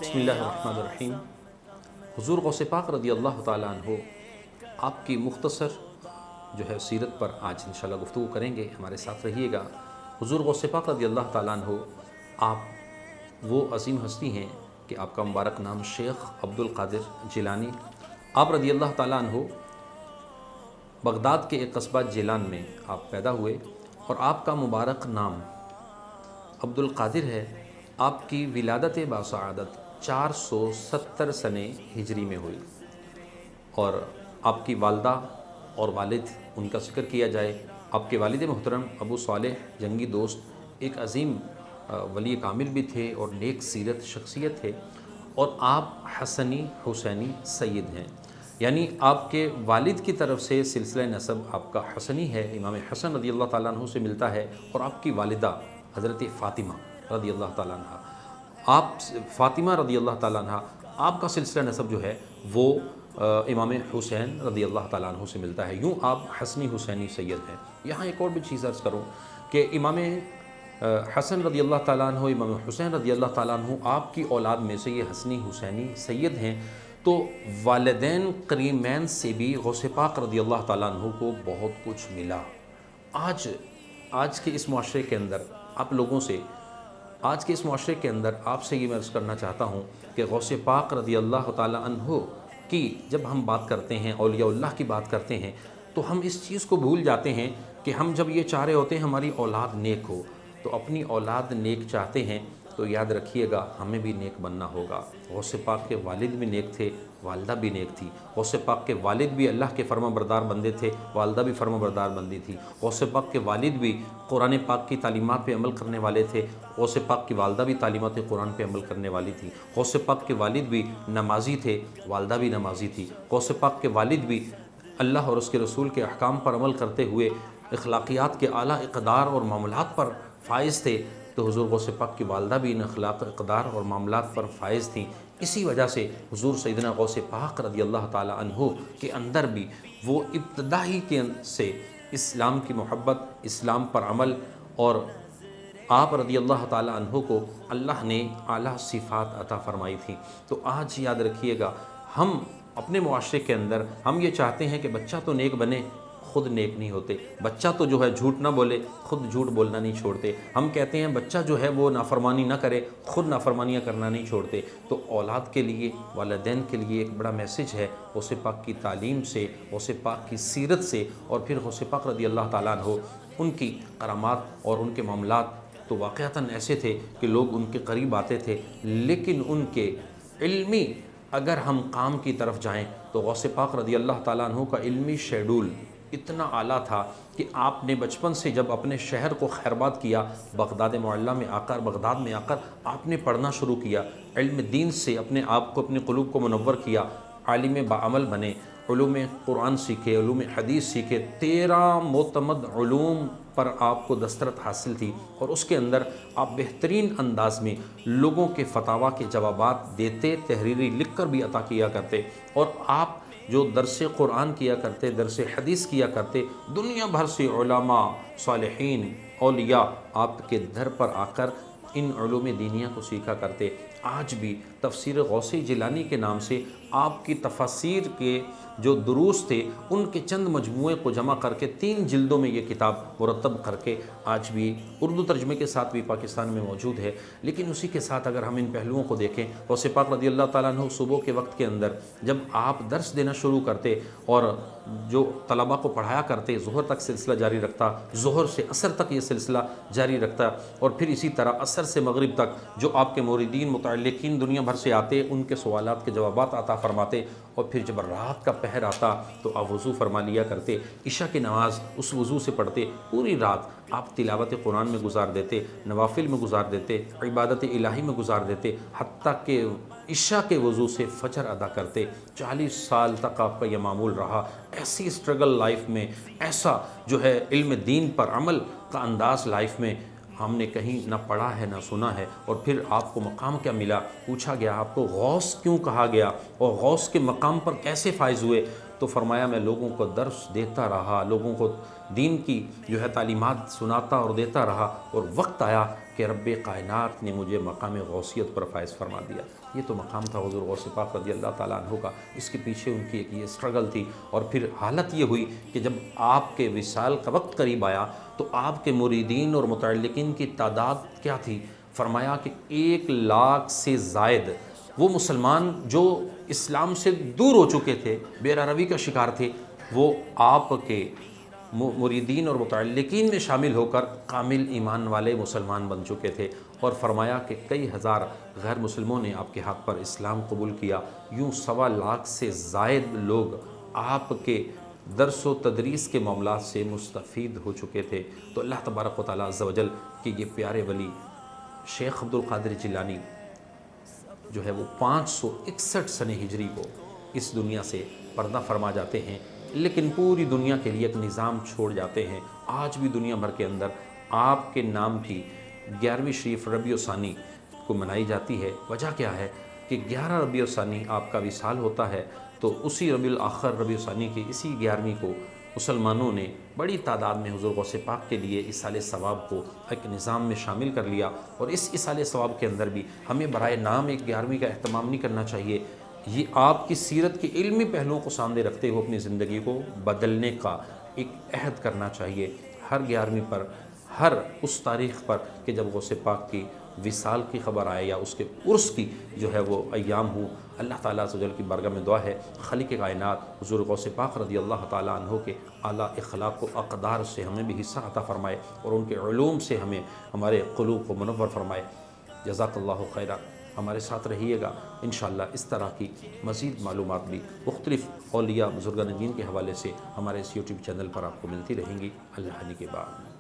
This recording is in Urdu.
بسم اللہ الرحمن الرحیم۔ حضور غوث پاک رضی اللہ تعالیٰ عنہ آپ کی مختصر جو ہے سیرت پر آج انشاءاللہ گفتگو کریں گے، ہمارے ساتھ رہیے گا۔ حضور غوث پاک رضی اللہ تعالیٰ عنہ آپ وہ عظیم ہستی ہیں کہ آپ کا مبارک نام شیخ عبد القادر جیلانی، آپ رضی اللہ تعالیٰ عنہ بغداد کے ایک قصبہ جیلان میں آپ پیدا ہوئے اور آپ کا مبارک نام عبد القادر ہے۔ آپ کی ولادت باسعادت 470 سنہ ہجری میں ہوئی، اور آپ کی والدہ اور والد ان کا ذکر کیا جائے، آپ کے والد محترم ابو صالح جنگی دوست ایک عظیم ولی کامل بھی تھے اور نیک سیرت شخصیت تھے، اور آپ حسنی حسینی سید ہیں، یعنی آپ کے والد کی طرف سے سلسلہ نسب آپ کا حسنی ہے، امام حسن رضی اللہ تعالیٰ عنہ سے ملتا ہے، اور آپ کی والدہ حضرت فاطمہ رضی اللہ تعالیٰ عنہ، آپ فاطمہ رضی اللہ تعالیٰ عنہ، آپ کا سلسلہ نسب جو ہے وہ امام حسین رضی اللہ تعالیٰ عنہ سے ملتا ہے، یوں آپ حسنی حسینی سید ہیں۔ یہاں ایک اور بھی چیز عرض کروں کہ امام حسن رضی اللہ تعالیٰ عنہ، امام حسین رضی اللہ تعالیٰ عنہ آپ کی اولاد میں سے یہ حسنی حسینی سید ہیں، تو والدین کریمین سے بھی غوث پاک رضی اللہ تعالیٰ عنہ کو بہت کچھ ملا۔ آج کے اس معاشرے کے اندر آپ لوگوں سے آپ سے یہ میں عرض کرنا چاہتا ہوں کہ غوث پاک رضی اللہ تعالیٰ عنہ کی جب ہم بات کرتے ہیں، اولیاء اللہ کی بات کرتے ہیں، تو ہم اس چیز کو بھول جاتے ہیں کہ ہم جب یہ چاہ رہے ہوتے ہیں ہماری اولاد نیک ہو، تو اپنی اولاد نیک چاہتے ہیں تو یاد رکھیے گا ہمیں بھی نیک بننا ہوگا۔ غوث پاک کے والد بھی نیک تھے، والدہ بھی نیک تھی۔ غوث پاک کے والد بھی اللہ کے فرما بردار بندے تھے، والدہ بھی فرما بردار بندی تھی۔ غوث پاک کے والد بھی قرآن پاک کی تعلیمات پہ عمل کرنے والے تھے، غوث پاک کی والدہ بھی تعلیمات قرآن پہ عمل کرنے والی تھی۔ غوث پاک کے والد بھی نمازی تھے، والدہ بھی نمازی تھی۔ غوث پاک کے والد بھی اللہ اور اس کے رسول کے احکام پر عمل کرتے ہوئے اخلاقیات کے اعلیٰ اقدار اور معاملات پر فائز تھے، تو حضور غوث پاک کی والدہ بھی ان اخلاق اقدار اور معاملات پر فائز تھیں۔ اسی وجہ سے حضور سیدنا غوث پاک رضی اللہ تعالیٰ عنہ کے اندر بھی وہ ابتدائی کے سے اسلام کی محبت، اسلام پر عمل، اور آپ رضی اللہ تعالیٰ عنہ کو اللہ نے اعلیٰ صفات عطا فرمائی تھی۔ تو آج یاد رکھیے گا، ہم اپنے معاشرے کے اندر ہم یہ چاہتے ہیں کہ بچہ تو نیک بنے، خود نیک نہیں ہوتے۔ بچہ تو جو ہے جھوٹ نہ بولے، خود جھوٹ بولنا نہیں چھوڑتے۔ ہم کہتے ہیں بچہ جو ہے وہ نافرمانی نہ کرے، خود نافرمانیاں کرنا نہیں چھوڑتے۔ تو اولاد کے لیے، والدین کے لیے ایک بڑا میسج ہے غوث پاک کی تعلیم سے، غوث پاک کی سیرت سے، اور پھر غوث پاک رضی اللہ تعالیٰ عنہ ان کی کرامات اور ان کے معاملات تو واقعتاً ایسے تھے کہ لوگ ان کے قریب آتے تھے، لیکن ان کے علمی اگر ہم کام کی طرف جائیں تو غوث پاک رضی اللہ تعالیٰ عنہ کا علمی شیڈول اتنا اعلیٰ تھا کہ آپ نے بچپن سے جب اپنے شہر کو خیرباد کیا، بغداد معلیٰ میں بغداد میں آ کر آپ نے پڑھنا شروع کیا، علم دین سے اپنے آپ کو، اپنے قلوب کو منور کیا، عالم بعمل بنے، علوم قرآن سیکھے، علوم حدیث سیکھے، 13 معتمد علوم پر آپ کو دسترت حاصل تھی، اور اس کے اندر آپ بہترین انداز میں لوگوں کے فتاویٰ کے جوابات دیتے، تحریری لکھ کر بھی عطا کیا کرتے، اور آپ جو درس قرآن کیا کرتے، درس حدیث کیا کرتے، دنیا بھر سے علماء، صالحین، اولیاء آپ کے در پر آ کر ان علوم دینیہ کو سیکھا کرتے۔ آج بھی تفسیر غوثی جیلانی کے نام سے آپ کی تفاسیر کے جو دروس تھے ان کے چند مجموعے کو جمع کر کے 3 جلدوں میں یہ کتاب مرتب کر کے آج بھی اردو ترجمے کے ساتھ بھی پاکستان میں موجود ہے۔ لیکن اسی کے ساتھ اگر ہم ان پہلوؤں کو دیکھیں، غوث پاک رضی اللہ تعالیٰ عنہ صبح کے وقت کے اندر جب آپ درس دینا شروع کرتے اور جو طلباء کو پڑھایا کرتے، ظہر تک سلسلہ جاری رکھتا، ظہر سے عصر تک یہ سلسلہ جاری رکھتا، اور پھر اسی طرح عصر سے مغرب تک جو آپ کے موردین متعلقین دنیا بھر سے آتے ان کے سوالات کے جوابات عطا فرماتے، اور پھر جب رات کا پہر آتا تو آپ وضو فرما لیا کرتے، عشاء کی نماز اس وضو سے پڑھتے، پوری رات آپ تلاوت قرآن میں گزار دیتے، نوافل میں گزار دیتے، عبادت الہی میں گزار دیتے، حتیٰ کہ عشاء کے وضو سے فجر ادا کرتے۔ 40 سال تک آپ کا یہ معمول رہا۔ ایسی اسٹرگل لائف میں، ایسا جو ہے علم دین پر عمل کا انداز لائف میں ہم نے کہیں نہ پڑھا ہے نہ سنا ہے۔ اور پھر آپ کو مقام کیا ملا؟ پوچھا گیا آپ کو غوث کیوں کہا گیا اور غوث کے مقام پر کیسے فائز ہوئے؟ تو فرمایا میں لوگوں کو درس دیتا رہا، لوگوں کو دین کی جو ہے تعلیمات سناتا اور دیتا رہا، اور وقت آیا کہ رب کائنات نے مجھے مقام غوثیت پر فائز فرما دیا۔ یہ تو مقام تھا حضور غوث پاک رضی اللہ تعالیٰ عنہ کا، اس کے پیچھے ان کی ایک یہ اسٹرگل تھی، اور پھر حالت یہ ہوئی کہ جب آپ کے وصال کا وقت قریب آیا تو آپ کے مریدین اور متعلقین کی تعداد کیا تھی؟ فرمایا کہ 1,00,000 سے زائد وہ مسلمان جو اسلام سے دور ہو چکے تھے، بے روی کا شکار تھے، وہ آپ کے مریدین اور متعلقین میں شامل ہو کر کامل ایمان والے مسلمان بن چکے تھے۔ اور فرمایا کہ کئی ہزار غیر مسلموں نے آپ کے ہاتھ پر اسلام قبول کیا، یوں 1,25,000 سے زائد لوگ آپ کے درس و تدریس کے معاملات سے مستفید ہو چکے تھے۔ تو اللہ تبارک و تعالیٰ عز و جل کہ یہ پیارے ولی شیخ عبد القادر جیلانی جو ہے وہ 561 سن ہجری کو اس دنیا سے پردہ فرما جاتے ہیں، لیکن پوری دنیا کے لیے ایک نظام چھوڑ جاتے ہیں۔ آج بھی دنیا بھر کے اندر آپ کے نام کی 11ویں شریف ربیع ثانی کو منائی جاتی ہے۔ وجہ کیا ہے کہ 11 ربیع ثانی آپ کا وصال ہوتا ہے، تو اسی ربیع الاخر ربیع ثانی کی اسی 11ویں کو مسلمانوں نے بڑی تعداد میں حضور غوث پاک کے لیے اصالِ ثواب کو ایک نظام میں شامل کر لیا۔ اور اس اصالِ ثواب کے اندر بھی ہمیں برائے نام ایک 11ویں کا اہتمام نہیں کرنا چاہیے، یہ آپ کی سیرت کے علمی پہلوؤں کو سامنے رکھتے ہوئے اپنی زندگی کو بدلنے کا ایک عہد کرنا چاہیے۔ ہر 11ویں پر، ہر اس تاریخ پر کہ جب غوث پاک کی وصال کی خبر آئے یا اس کے عرس کی جو ہے وہ ایام ہوں، اللہ تعالیٰ عز و جل کی بارگاہ میں دعا ہے خالق کائنات حضور غوث پاک رضی اللہ تعالیٰ عنہ کے اعلیٰ اخلاق و اقدار سے ہمیں بھی حصہ عطا فرمائے، اور ان کے علوم سے ہمیں ہمارے قلوب کو منور فرمائے۔ جزاک اللہ خیرہ، ہمارے ساتھ رہیے گا، انشاءاللہ اس طرح کی مزید معلومات بھی مختلف اولیاء بزرگان دین کے حوالے سے ہمارے اس یوٹیوب چینل پر آپ کو ملتی رہیں گی۔ اللہ نگہبان۔